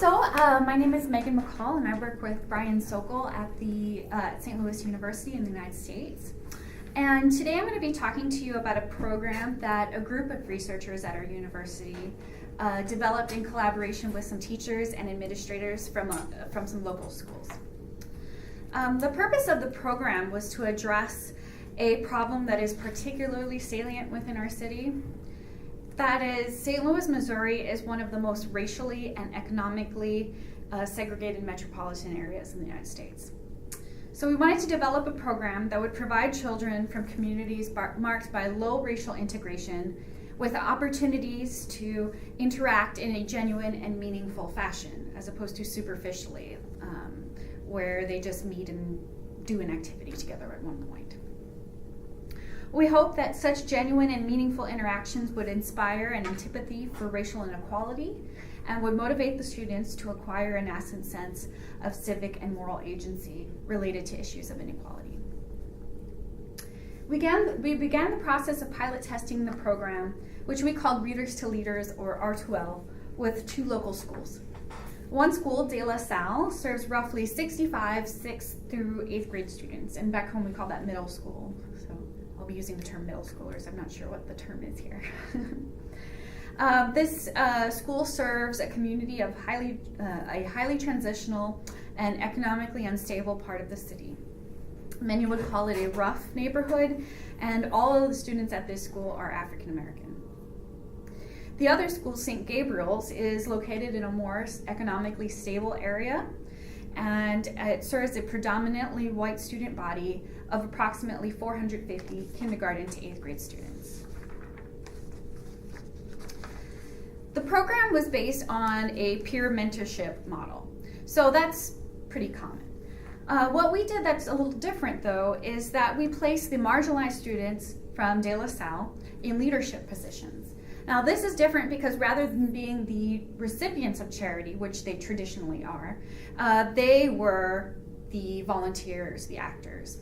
My name is Megan McCall, and I work with Brian Sokol at the St. Louis University in the United States. And today I'm going to be talking to you about a program that a group of researchers at our university developed in collaboration with some teachers and administrators from some local schools. The purpose of the program was to address a problem that is particularly salient within our city. That is, St. Louis, Missouri is one of the most racially and economically segregated metropolitan areas in the United States. So we wanted to develop a program that would provide children from communities marked by low racial integration with opportunities to interact in a genuine and meaningful fashion, as opposed to superficially, where they just meet and do an activity together at one point. We hope that such genuine and meaningful interactions would inspire an antipathy for racial inequality and would motivate the students to acquire a nascent sense of civic and moral agency related to issues of inequality. We began the process of pilot testing the program, which we called Readers to Leaders, or R2L, with two local schools. One school, De La Salle, serves roughly 65 6th through 8th grade students, and back home we call that middle school. So I'll be using the term middle schoolers. I'm not sure what the term is here. This school serves a community of a highly transitional and economically unstable part of the city. Many would call it a rough neighborhood, and all of the students at this school are African American. The other school, St. Gabriel's, is located in a more economically stable area, and it serves a predominantly white student body of approximately 450 kindergarten to 8th grade students. The program was based on a peer mentorship model, so that's pretty common. What we did that's a little different, though, is that we placed the marginalized students from De La Salle in leadership positions. Now, this is different because rather than being the recipients of charity, which they traditionally are, they were the volunteers, the actors.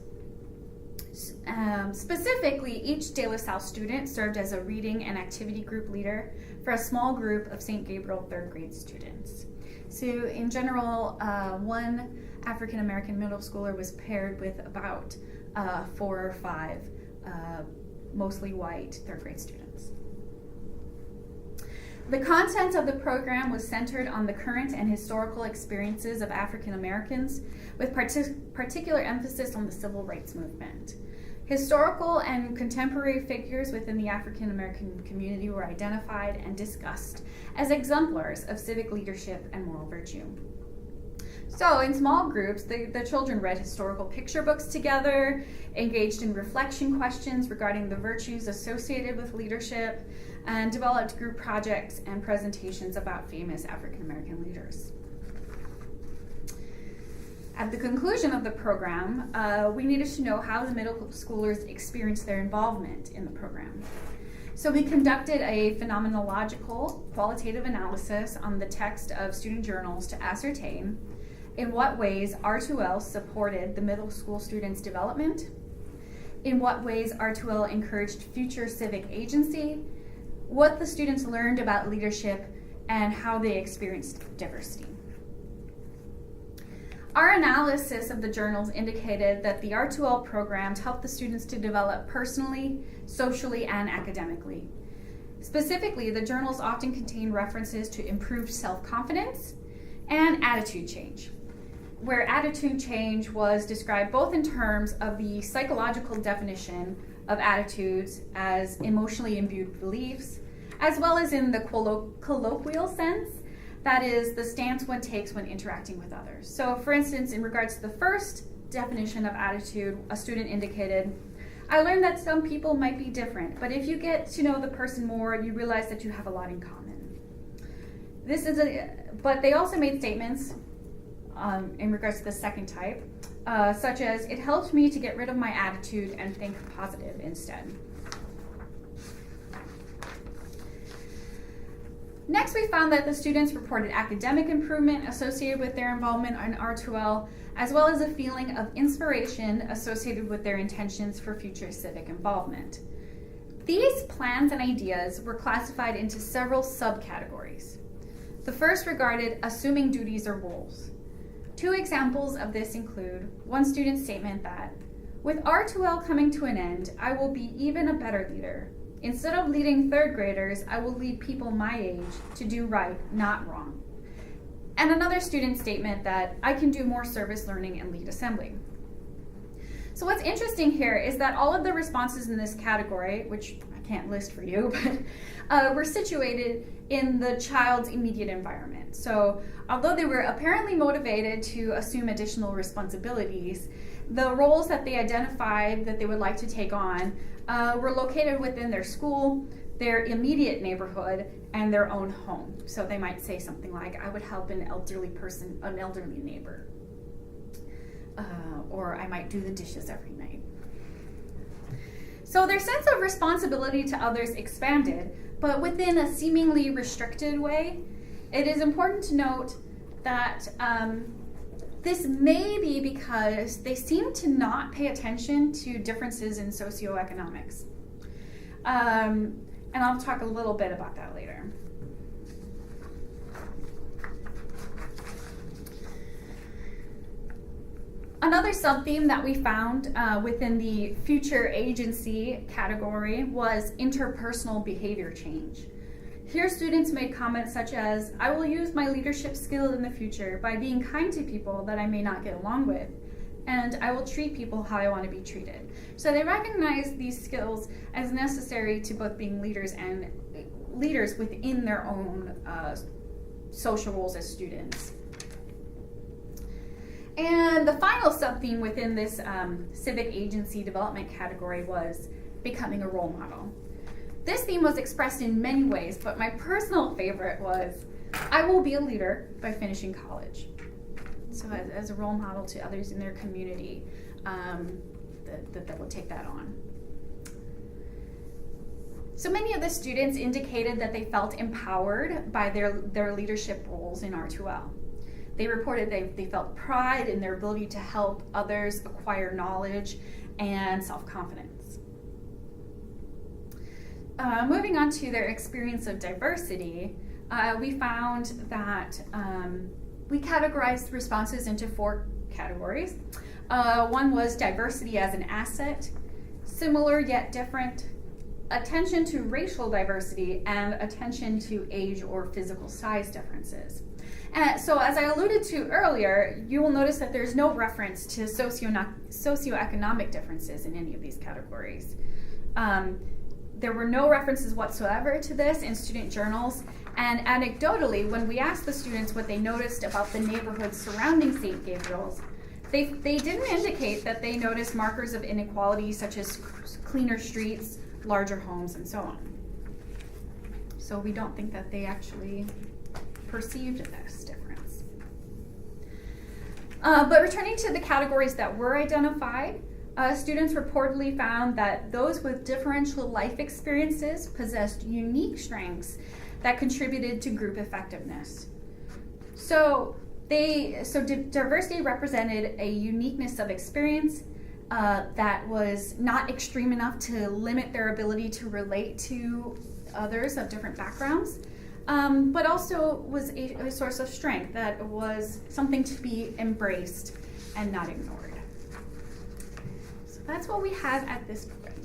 Specifically, each De La Salle student served as a reading and activity group leader for a small group of St. Gabriel 3rd grade students. So in general, one African American middle schooler was paired with about 4 or 5 mostly white 3rd grade students. The content of the program was centered on the current and historical experiences of African Americans, with particular emphasis on the civil rights movement. Historical and contemporary figures within the African American community were identified and discussed as exemplars of civic leadership and moral virtue. So in small groups, the children read historical picture books together, engaged in reflection questions regarding the virtues associated with leadership, and developed group projects and presentations about famous African American leaders. At the conclusion of the program, we needed to know how the middle schoolers experienced their involvement in the program. So we conducted a phenomenological qualitative analysis on the text of student journals to ascertain in what ways R2L supported the middle school students' development, in what ways R2L encouraged future civic agency, what the students learned about leadership, and how they experienced diversity. Our analysis of the journals indicated that the R2L programs helped the students to develop personally, socially, and academically. Specifically, the journals often contain references to improved self-confidence and attitude change, where attitude change was described both in terms of the psychological definition of attitudes as emotionally imbued beliefs, as well as in the colloquial sense, that is, the stance one takes when interacting with others. So, for instance, in regards to the first definition of attitude, a student indicated, "I learned that some people might be different, but if you get to know the person more, you realize that you have a lot in common." But they also made statements in regards to the second type, such as, "It helped me to get rid of my attitude and think positive instead." Next, we found that the students reported academic improvement associated with their involvement in R2L, as well as a feeling of inspiration associated with their intentions for future civic involvement. These plans and ideas were classified into several subcategories. The first regarded assuming duties or roles. Two examples of this include one student's statement that, "With R2L coming to an end, I will be even a better leader. Instead of leading third graders, I will lead people my age to do right, not wrong." And another student's statement that, "I can do more service learning and lead assembly." So what's interesting here is that all of the responses in this category, which I can't list for you, but were situated in the child's immediate environment. So although they were apparently motivated to assume additional responsibilities, the roles that they identified that they would like to take on were located within their school, their immediate neighborhood, and their own home. So they might say something like, "I would help an elderly neighbor. Or I might do the dishes every night." So their sense of responsibility to others expanded, but within a seemingly restricted way. It is important to note that this may be because they seem to not pay attention to differences in socioeconomics. And I'll talk a little bit about that later. Another sub-theme that we found within the future agency category was interpersonal behavior change. Here students made comments such as, "I will use my leadership skill in the future by being kind to people that I may not get along with, and I will treat people how I want to be treated." So they recognize these skills as necessary to both being leaders and leaders within their own social roles as students. And the final sub-theme within this civic agency development category was becoming a role model. This theme was expressed in many ways, but my personal favorite was, "I will be a leader by finishing college." So as a role model to others in their community that will take that on. So many of the students indicated that they felt empowered by their leadership roles in R2L. They reported they felt pride in their ability to help others acquire knowledge and self-confidence. Moving on to their experience of diversity, we found that we categorized responses into 4 categories. One was diversity as an asset, similar yet different, attention to racial diversity, and attention to age or physical size differences. So as I alluded to earlier, you will notice that there's no reference to socioeconomic differences in any of these categories. There were no references whatsoever to this in student journals, and anecdotally, when we asked the students what they noticed about the neighborhoods surrounding St. Gabriel's, they didn't indicate that they noticed markers of inequality such as cleaner streets, larger homes, and so on. So we don't think that they actually perceived this difference. But returning to the categories that were identified, students reportedly found that those with differential life experiences possessed unique strengths that contributed to group effectiveness. So diversity represented a uniqueness of experience that was not extreme enough to limit their ability to relate to others of different backgrounds, but also was a source of strength that was something to be embraced and not ignored. So that's what we have at this point.